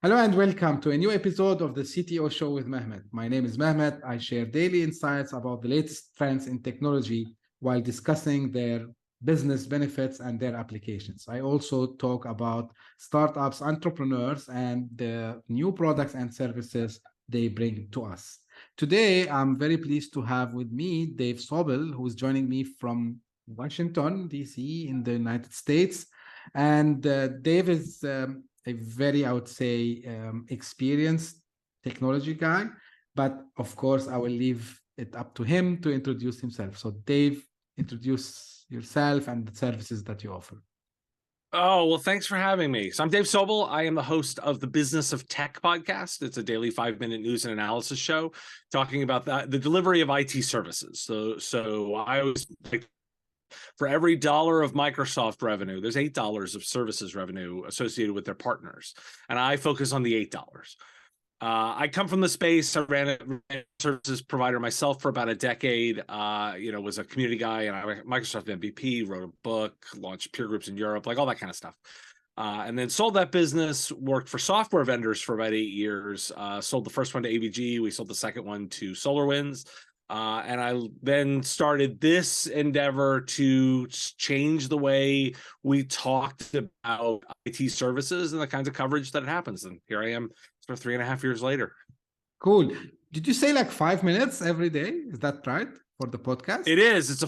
Hello and welcome to a new episode of the CTO Show with Mehmet. My name is Mehmet. I share daily insights about the latest trends in technology while discussing their business benefits and their applications. I also talk about startups, entrepreneurs, and the new products and services they bring to us. Today, I'm very pleased to have with me Dave Sobel, who is joining me from Washington, D.C. in the United States. And Dave is a very, I would say, experienced technology guy. But of course, I will leave it up to him to introduce himself. So Dave, introduce yourself and the services that you offer. Oh, well, thanks for having me. So I'm Dave Sobel. I am the host of the Business of Tech podcast. It's a daily 5-minute news and analysis show talking about the delivery of IT services. So I always like, for every $1 of Microsoft revenue, there's $8 of services revenue associated with their partners. And I focus on the $8. I come from the space. I ran a services provider myself for about a decade. Was a community guy and Microsoft MVP, wrote a book, launched peer groups in Europe, like all that kind of stuff. And then sold that business, worked for software vendors for about 8 years, sold the first one to AVG. We sold the second one to SolarWinds. And I then started this endeavor to change the way we talked about IT services and the kinds of coverage that it happens. And here I am for 3.5 years later. Cool. Did you say like 5 minutes every day? Is that right for the podcast? It is.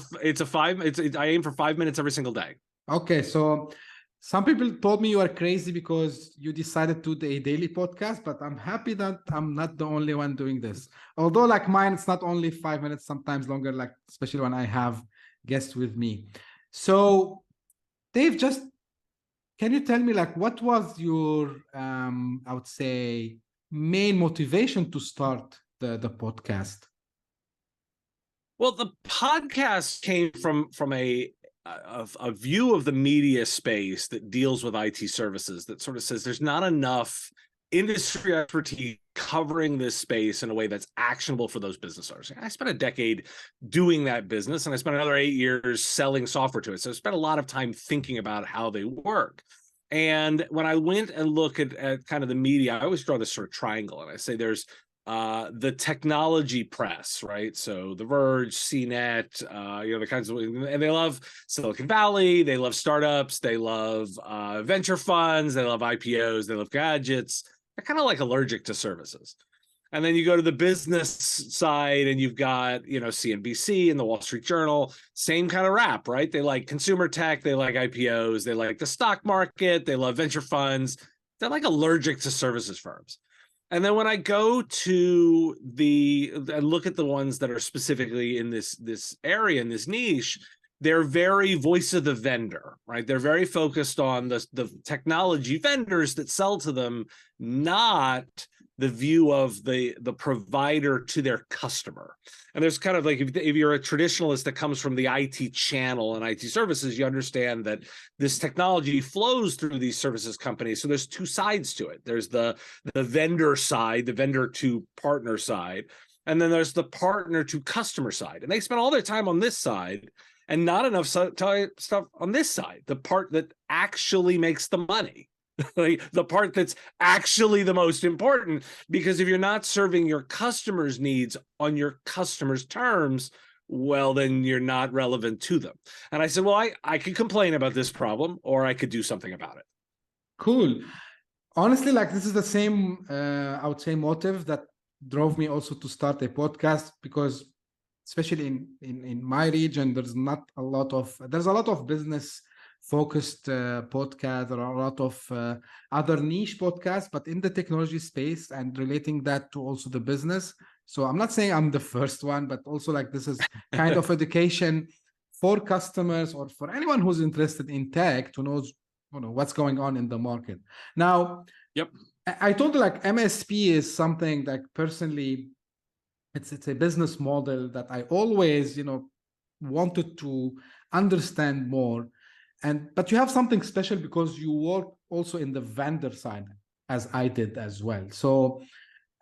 I aim for 5 minutes every single day. Okay. So some people told me you are crazy because you decided to do a daily podcast, but I'm happy that I'm not the only one doing this. Although like mine, it's not only 5 minutes, sometimes longer, like especially when I have guests with me. So Dave, can you tell me like what was your, I would say, main motivation to start the podcast? Well, the podcast came from a view of the media space that deals with IT services that sort of says there's not enough industry expertise covering this space in a way that's actionable for those business owners. I spent a decade doing that business, and I spent another 8 years selling software to it. So I spent a lot of time thinking about how they work. And when I went and look at kind of the media, I always draw this sort of triangle, and I say there's the technology press, right? So The Verge, CNET, the kinds of, and they love Silicon Valley, they love startups, they love venture funds, they love IPOs, they love gadgets. They're kind of like allergic to services. And then you go to the business side and you've got, CNBC and the Wall Street Journal, same kind of rap, right? They like consumer tech, they like IPOs, they like the stock market, they love venture funds. They're like allergic to services firms. And then when I go to I look at the ones that are specifically in this area, in this niche, they're very voice of the vendor, right? They're very focused on the technology vendors that sell to them, not the view of the provider to their customer. And there's kind of like, if you're a traditionalist that comes from the IT channel and IT services, you understand that this technology flows through these services companies. So there's two sides to it. There's the vendor side, the vendor to partner side, and then there's the partner to customer side. And they spend all their time on this side and not enough stuff on this side, the part that actually makes the money. Like the part that's actually the most important, because if you're not serving your customers' needs on your customers' terms, well, then you're not relevant to them. And I said, well, I could complain about this problem, or I could do something about it. Cool. Honestly, like this is the same, I would say, motive that drove me also to start a podcast, because especially in my region, there's a lot of business focused podcasts, or a lot of other niche podcasts, but in the technology space and relating that to also the business. So I'm not saying I'm the first one, but also like this is kind of education for customers or for anyone who's interested in tech to know what's going on in the market. Now, yep. I told you like MSP is something that personally, it's a business model that I always, wanted to understand more. But you have something special because you work also in the vendor side, as I did as well. So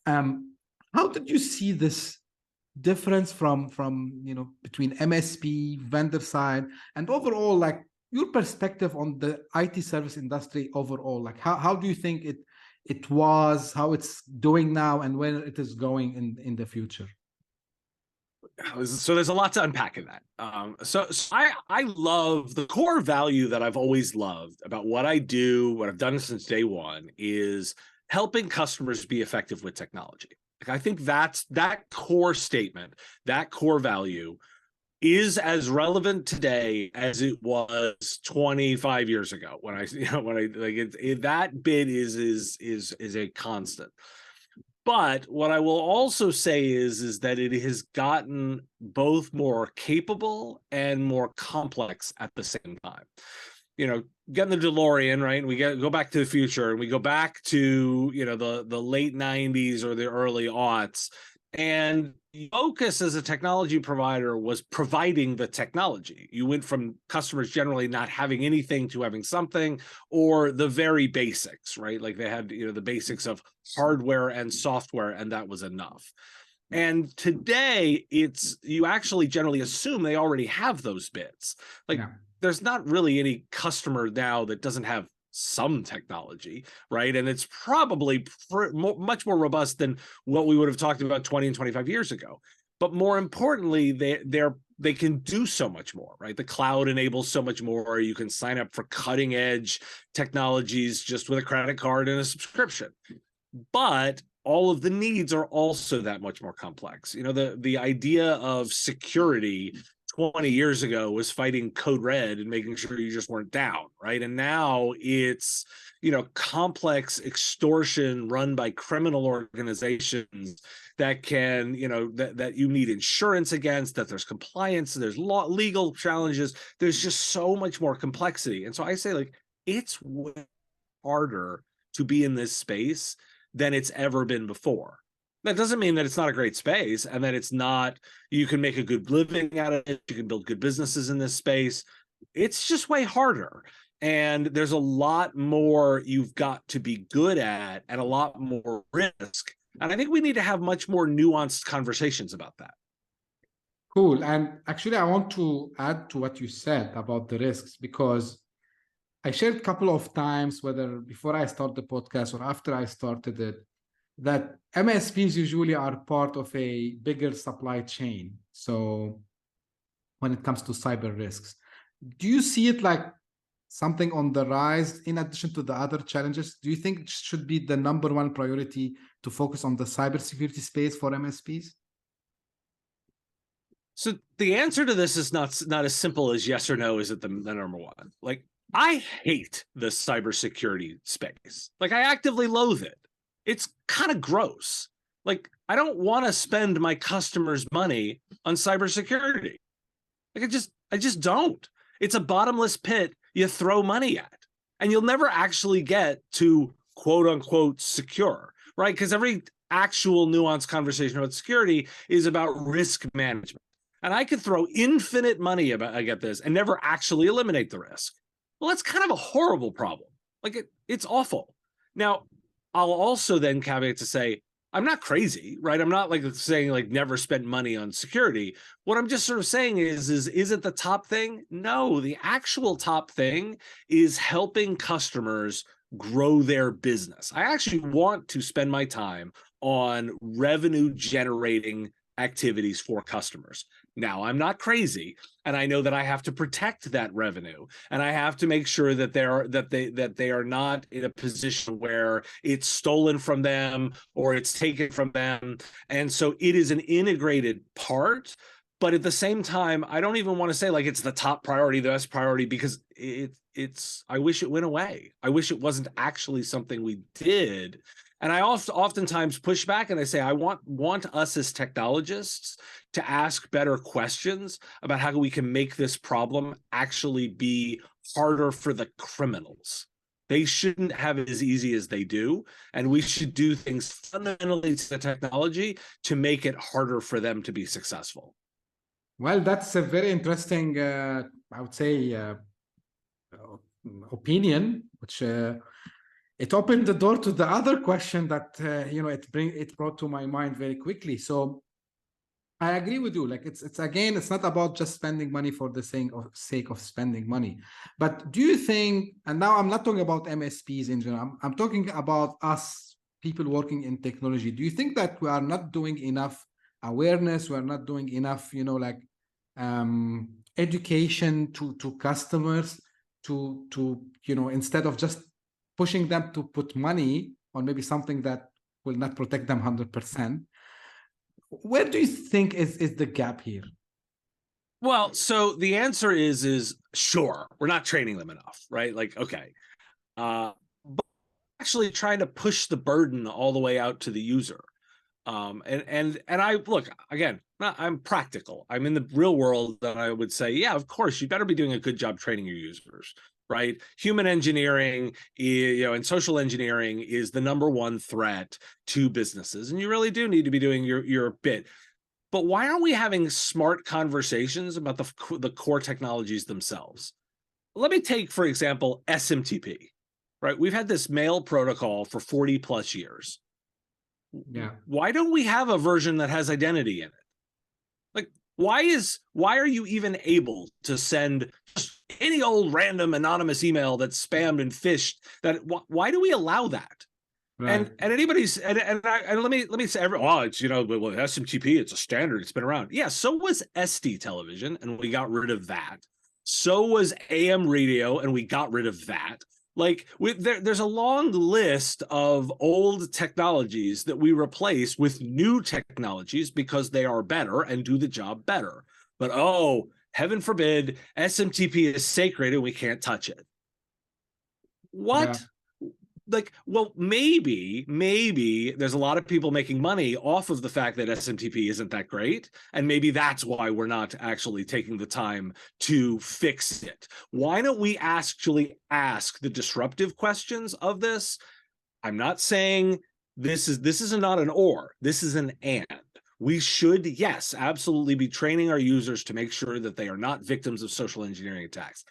how did you see this difference from between MSP, vendor side, and overall, like your perspective on the IT service industry overall? Like how do you think it was, how it's doing now, and where it is going in the future? So there's a lot to unpack in that. So I love the core value that I've always loved about what I do, what I've done since day one, is helping customers be effective with technology. Like, I think that's that core statement, that core value is as relevant today as it was 25 years ago when I, that bit is a constant. But what I will also say is that it has gotten both more capable and more complex at the same time. Getting the DeLorean, right? And we go back to the future, and we go back to, the late 90s or the early aughts. And focus as a technology provider was providing the technology. You went from customers generally not having anything to having something, or the very basics, right? Like they had, the basics of hardware and software, and that was enough. And today, you actually generally assume they already have those bits. Like, there's not really any customer now that doesn't have some technology, right? And it's probably much more robust than what we would have talked about 20 and 25 years ago. But more importantly, they can do so much more, right? The cloud enables so much more. You can sign up for cutting edge technologies just with a credit card and a subscription. But all of the needs are also that much more complex. The idea of security 20 years ago was fighting code red and making sure you just weren't down, right? And now it's, complex extortion run by criminal organizations that can, that you need insurance against, that there's compliance, there's legal challenges. There's just so much more complexity. And so I say, like, it's way harder to be in this space than it's ever been before. That doesn't mean that it's not a great space and that it's not, you can make a good living out of it, you can build good businesses in this space. It's just way harder. And there's a lot more you've got to be good at and a lot more risk. And I think we need to have much more nuanced conversations about that. Cool. And actually, I want to add to what you said about the risks, because I shared a couple of times, whether before I start the podcast or after I started it, that MSPs usually are part of a bigger supply chain. So when it comes to cyber risks, do you see it like something on the rise in addition to the other challenges? Do you think it should be the number one priority to focus on the cybersecurity space for MSPs? So the answer to this is not as simple as yes or no. Is it the number one? Like, I hate the cybersecurity space. Like, I actively loathe it. It's kind of gross. Like, I don't want to spend my customers' money on cybersecurity. Like, I just don't. It's a bottomless pit you throw money at, and you'll never actually get to quote unquote secure, right? Because every actual nuanced conversation about security is about risk management. And I could throw infinite money I get this and never actually eliminate the risk. Well, that's kind of a horrible problem. Like, it's awful. Now, I'll also then caveat to say, I'm not crazy, right? I'm not like saying like never spend money on security. What I'm just sort of saying is it the top thing? No, the actual top thing is helping customers grow their business. I actually want to spend my time on revenue generating activities for customers. Now, I'm not crazy, and I know that I have to protect that revenue, and I have to make sure that they are not in a position where it's stolen from them or it's taken from them. And so it is an integrated part. But at the same time, I don't even want to say like it's the top priority, the best priority, because it's I wish it went away. I wish it wasn't actually something we did. And I oftentimes push back and I say, I want us as technologists to ask better questions about how we can make this problem actually be harder for the criminals. They shouldn't have it as easy as they do. And we should do things fundamentally to the technology to make it harder for them to be successful. Well, that's a very interesting, I would say, opinion, which it opened the door to the other question that it brought to my mind very quickly. So I agree with you. Like it's again, it's not about just spending money for the sake of spending money. But do you think, and now I'm not talking about MSPs in general, I'm talking about us people working in technology. Do you think that we are not doing enough awareness? We are not doing enough, like education to customers to instead of just pushing them to put money on maybe something that will not protect them 100%. Where do you think is the gap here? Well, so the answer is sure, we're not training them enough, right? Like, okay. But actually trying to push the burden all the way out to the user. And I look, again, I'm practical. I'm in the real world, and I would say, yeah, of course, you better be doing a good job training your users, right? Human engineering, and social engineering is the #1 threat to businesses, and you really do need to be doing your bit. But why aren't we having smart conversations about the core technologies themselves? Let me take, for example, SMTP, right? We've had this mail protocol for 40 plus years. Yeah. Why don't we have a version that has identity in it? Like, why are you even able to send any old random anonymous email that's spammed and phished? Why do we allow that? Right. And anybody's and let me say, it's well, SMTP, it's a standard, it's been around. Yeah, so was SD television, and we got rid of that. So was AM radio, and we got rid of that. Like, there's a long list of old technologies that we replace with new technologies because they are better and do the job better. But oh, heaven forbid, SMTP is sacred and we can't touch it. What? Yeah. Like, well, maybe there's a lot of people making money off of the fact that SMTP isn't that great, and maybe that's why we're not actually taking the time to fix it. Why don't we actually ask the disruptive questions of this? I'm not saying this is not an or, this is an and. We should, yes, absolutely be training our users to make sure that they are not victims of social engineering attacks.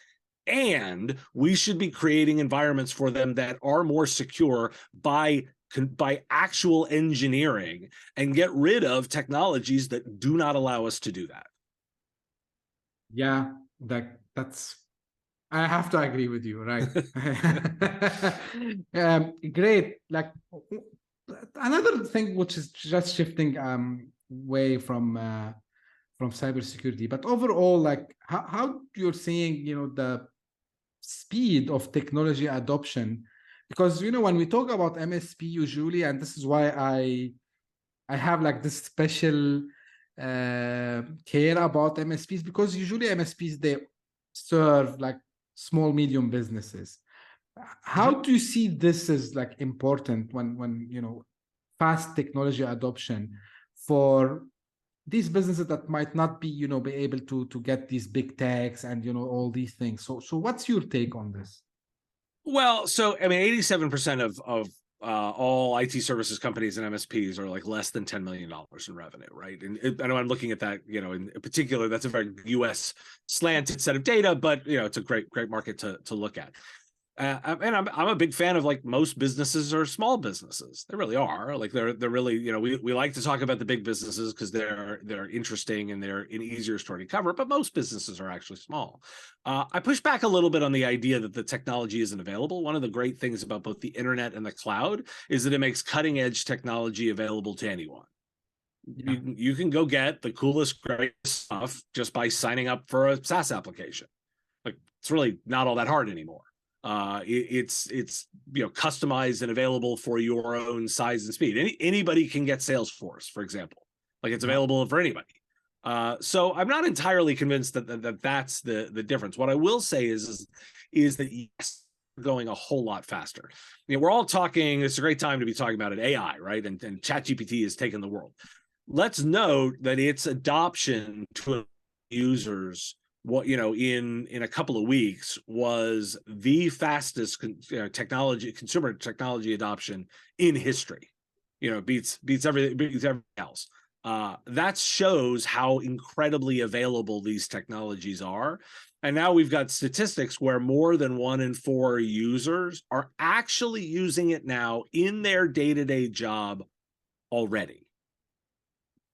And we should be creating environments for them that are more secure by actual engineering, and get rid of technologies that do not allow us to do that. Yeah, that's I have to agree with you, right? Great. Like another thing which is just shifting way from cybersecurity, but overall, like how you're seeing, the speed of technology adoption, because when we talk about MSP usually, and this is why I have like this special care about MSPs, because usually MSPs, they serve like small medium businesses. How do you see this as like important when fast technology adoption for these businesses that might not be be able to get these big tags and all these things? So what's your take on this? Well, so I mean, 87% of all IT services companies and MSPs are like less than $10 million in revenue, right? And I know I'm looking at that, in particular, that's a very US slanted set of data, but it's a great market to look at. And I'm a big fan of, like, most businesses are small businesses. They really are. Like, they're really, we like to talk about the big businesses because they're interesting and they're an easier story to cover, but most businesses are actually small. I push back a little bit on the idea that the technology isn't available. One of the great things about both the internet and the cloud is that it makes cutting edge technology available to anyone. Yeah. You can go get the coolest, greatest stuff just by signing up for a SaaS application. Like, it's really not all that hard anymore. It's customized and available for your own size and speed. Anybody can get Salesforce, for example. Like, it's available for anybody. So I'm not entirely convinced that that's the difference. What I will say is that, yes, we're going a whole lot faster. We're all talking. It's a great time to be talking about it, AI, right? And ChatGPT has taken the world. Let's note that its adoption to users, in a couple of weeks, was the fastest consumer technology adoption in history. Beats everything else. That shows how incredibly available these technologies are. And now we've got statistics where more than 1 in 4 users are actually using it now in their day-to-day job already.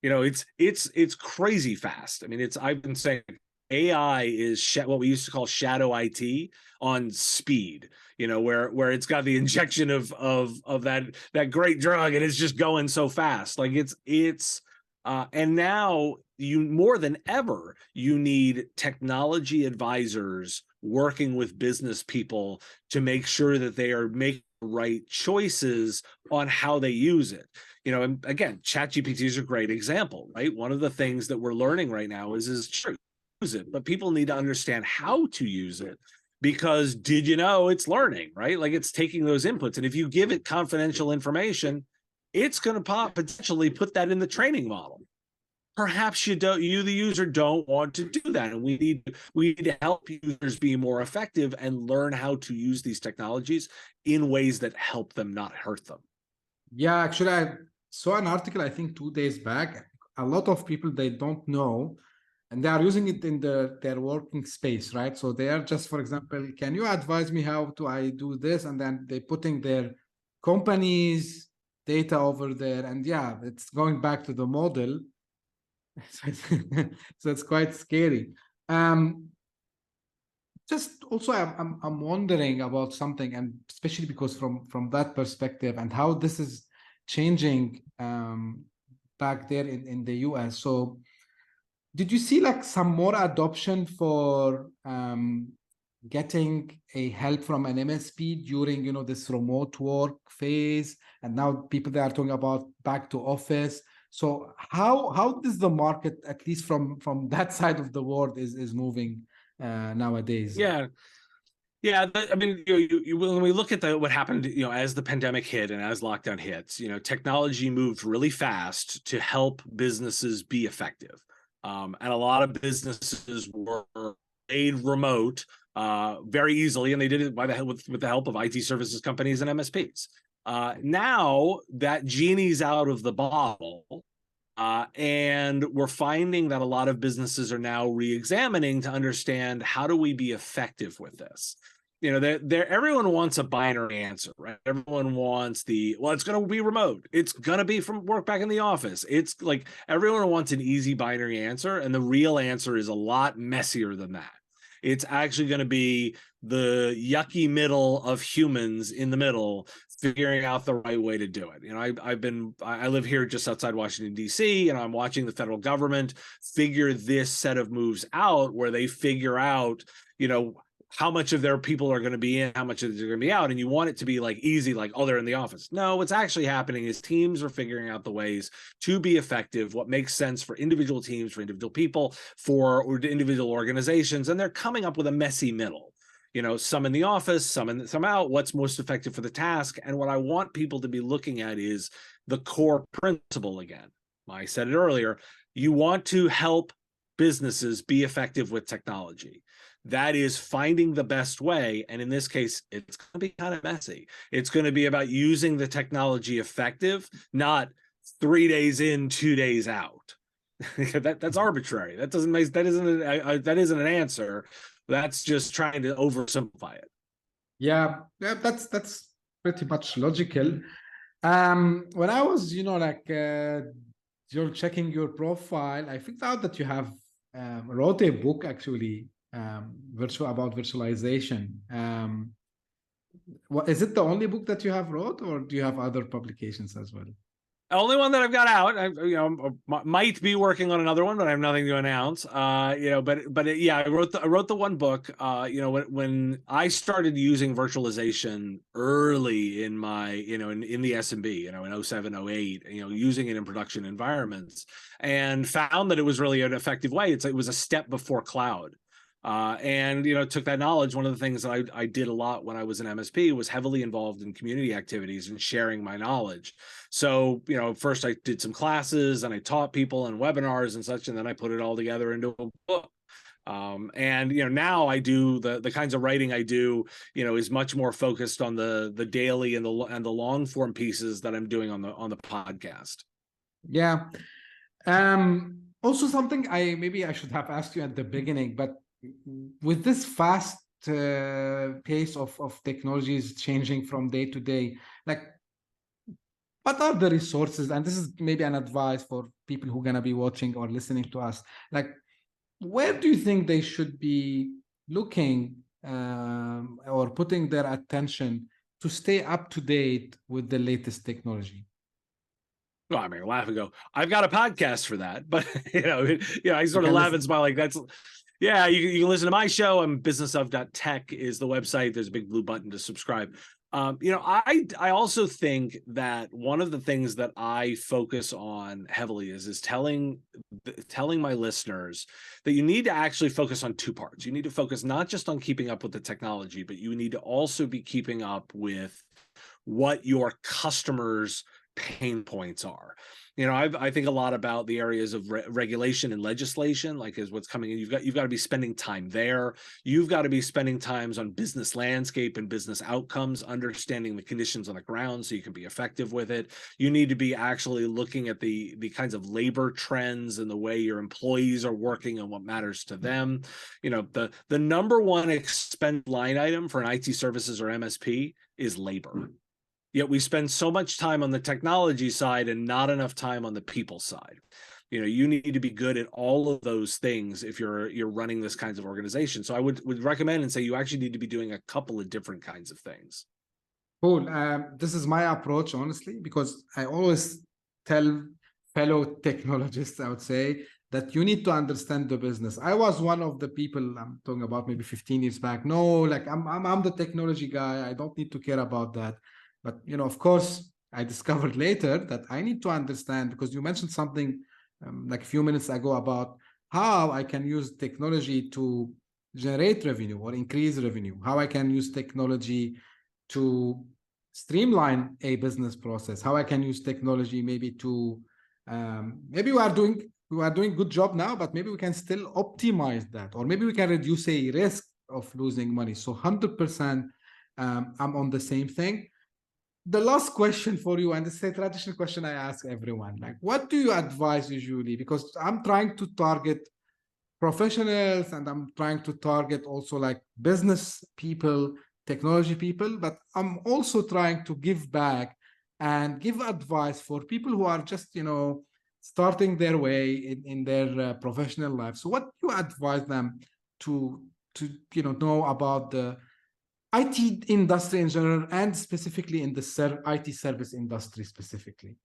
It's crazy fast. I mean, I've been saying AI is what we used to call shadow IT on speed. Where it's got the injection of that great drug, and it's just going so fast. Like it's and now you more than ever you need technology advisors working with business people to make sure that they are making the right choices on how they use it. And again, ChatGPT is a great example, right? One of the things that we're learning right now is true, use it, but people need to understand how to use it, because did you know it's learning, right? Like it's taking those inputs, and if you give it confidential information, it's going to potentially put that in the training model. Perhaps you, the user, don't want to do that, and we need to help users be more effective and learn how to use these technologies in ways that help them, not hurt them. Yeah, actually, I saw an article, I think 2 days back. A lot of people, they don't know, and they are using it in their working space, right? So they are just, for example, can you advise me how to I do this? And then they putting their company's data over there. And yeah, it's going back to the model. So it's quite scary. Just also, I'm wondering about something, and especially because from that perspective and how this is changing back there in the US. So did you see like some more adoption for getting a help from an MSP during this remote work phase? And now people, they are talking about back to office. So how does the market, at least from that side of the world, is moving nowadays? Yeah, I mean, when we look at what happened, as the pandemic hit and as lockdown hits, technology moved really fast to help businesses be effective, and a lot of businesses were made remote very easily, and they did it with the help of IT services companies and MSPs. Now that genie's out of the bottle. And we're finding that a lot of businesses are now re-examining to understand, how do we be effective with this? Everyone wants a binary answer, right? Everyone wants it's going to be remote. It's going to be from work back in the office. It's like everyone wants an easy binary answer, and the real answer is a lot messier than that. It's actually going to be the yucky middle of humans in the middle figuring out the right way to do it. I live here just outside Washington, D.C., and I'm watching the federal government figure this set of moves out, where they figure out, how much of their people are going to be in, how much of they're going to be out. And you want it to be like easy, like, oh, they're in the office. No, what's actually happening is teams are figuring out the ways to be effective, what makes sense for individual teams, for individual people, for individual organizations. And they're coming up with a messy middle. Some in the office, some out, what's most effective for the task. And what I want people to be looking at is the core principle again. I said it earlier, you want to help businesses be effective with technology. That is finding the best way. And in this case, it's going to be kind of messy. It's going to be about using the technology effective, not 3 days in, 2 days out. That's arbitrary. That isn't an answer. That's just trying to oversimplify it. Yeah, that's pretty much logical. When I was, you're checking your profile, I figured out that you have wrote a book actually, about virtualization. Is it the only book that you have wrote, or do you have other publications as well? Only one that I've got out. I might be working on another one, but I have nothing to announce. Yeah, I wrote the one book. When I started using virtualization early in my, in the SMB, in 07, 08, using it in production environments, and found that it was really an effective way. It was a step before cloud. And took that knowledge. One of the things that I did a lot when I was an MSP was heavily involved in community activities and sharing my knowledge. So first I did some classes and I taught people and webinars and such, and then I put it all together into a book. And now I do the kinds of writing I do is much more focused on the daily and the long form pieces that I'm doing on the podcast. Yeah. Also something I should have asked you at the beginning, but with this fast pace of technologies changing from day to day, like, what are the resources? And this is maybe an advice for people who are going to be watching or listening to us. Like, where do you think they should be looking or putting their attention to stay up to date with the latest technology? Well, I mean, laugh and go, I've got a podcast for that, but I sort of can laugh listen. and smile like that's, yeah, you can listen to my show. Businessof.tech is the website. There's a big blue button to subscribe. I also think that one of the things that I focus on heavily is telling my listeners that you need to actually focus on two parts. You need to focus not just on keeping up with the technology, but you need to also be keeping up with what your customers' pain points are. I think a lot about the areas of regulation and legislation, like is what's coming in. You've got to be spending time there. You've got to be spending times on business landscape and business outcomes, understanding the conditions on the ground so you can be effective with it. You need to be actually looking at the kinds of labor trends and the way your employees are working and what matters to them. The number one expense line item for an IT services or MSP is labor. Yet we spend so much time on the technology side and not enough time on the people side. You need to be good at all of those things if you're running this kinds of organization. So I would recommend and say you actually need to be doing a couple of different kinds of things. Cool. This is my approach, honestly, because I always tell fellow technologists, I would say, that you need to understand the business. I was one of the people, I'm talking about maybe 15 years back. No, like I'm the technology guy. I don't need to care about that. But, of course, I discovered later that I need to understand, because you mentioned something like a few minutes ago about how I can use technology to generate revenue or increase revenue, how I can use technology to streamline a business process, how I can use technology maybe to maybe we are doing good job now, but maybe we can still optimize that, or maybe we can reduce a risk of losing money. So 100% I'm on the same thing. The last question for you, and this is a traditional question I ask everyone, like, what do you advise usually? Because I'm trying to target professionals and I'm trying to target also like business people, technology people, but I'm also trying to give back and give advice for people who are just, starting their way in their professional life. So what do you advise them to know about the IT industry in general, and specifically in the IT service industry specifically?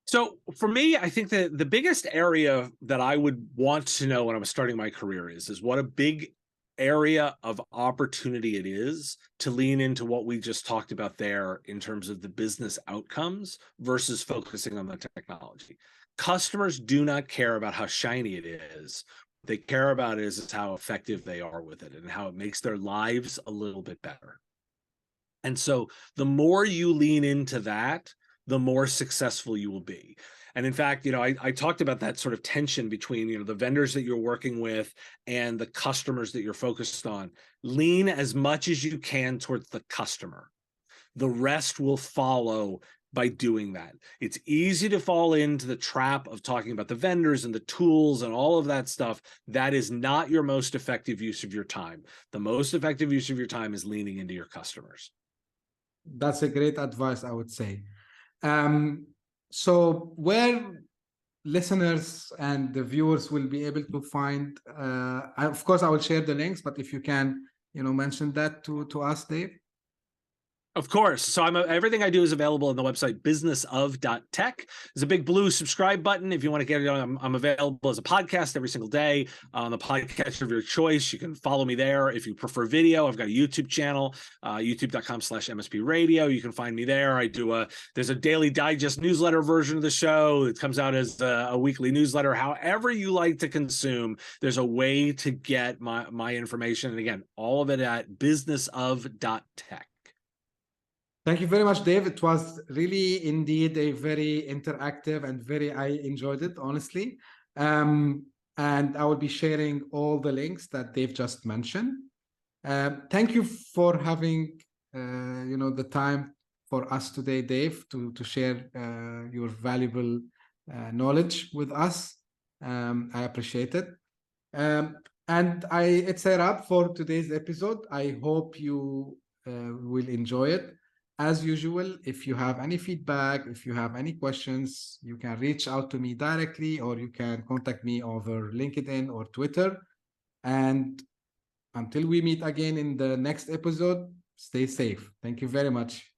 So for me, I think that the biggest area that I would want to know when I was starting my career is what a big area of opportunity it is to lean into what we just talked about there in terms of the business outcomes versus focusing on the technology. Customers do not care about how shiny it is. What they care about is how effective they are with it and how it makes their lives a little bit better. And so the more you lean into that, the more successful you will be. And in fact, I talked about that sort of tension between, the vendors that you're working with and the customers that you're focused on. Lean as much as you can towards the customer. The rest will follow by doing that. It's easy to fall into the trap of talking about the vendors and the tools and all of that stuff. That is not your most effective use of your time. The most effective use of your time is leaning into your customers. That's a great advice, I would say. So where listeners and the viewers will be able to find, of course, I will share the links, but if you can, mention that to us, Dave. Of course. So everything I do is available on the website businessof.tech. There's a big blue subscribe button. If you want to get it on, I'm available as a podcast every single day on the podcast of your choice. You can follow me there. If you prefer video, I've got a YouTube channel, youtube.com/MSP radio. You can find me there. There's a daily digest newsletter version of the show. It comes out as a weekly newsletter. However you like to consume, there's a way to get my information. And again, all of it at businessof.tech. Thank you very much, Dave. It was really indeed a very interactive and I enjoyed it, honestly. And I will be sharing all the links that Dave just mentioned. Thank you for having, the time for us today, Dave, to share your valuable knowledge with us. I appreciate it. And it's a wrap for today's episode. I hope you will enjoy it. As usual, if you have any feedback, if you have any questions, you can reach out to me directly, or you can contact me over LinkedIn or Twitter. And until we meet again in the next episode, stay safe. Thank you very much.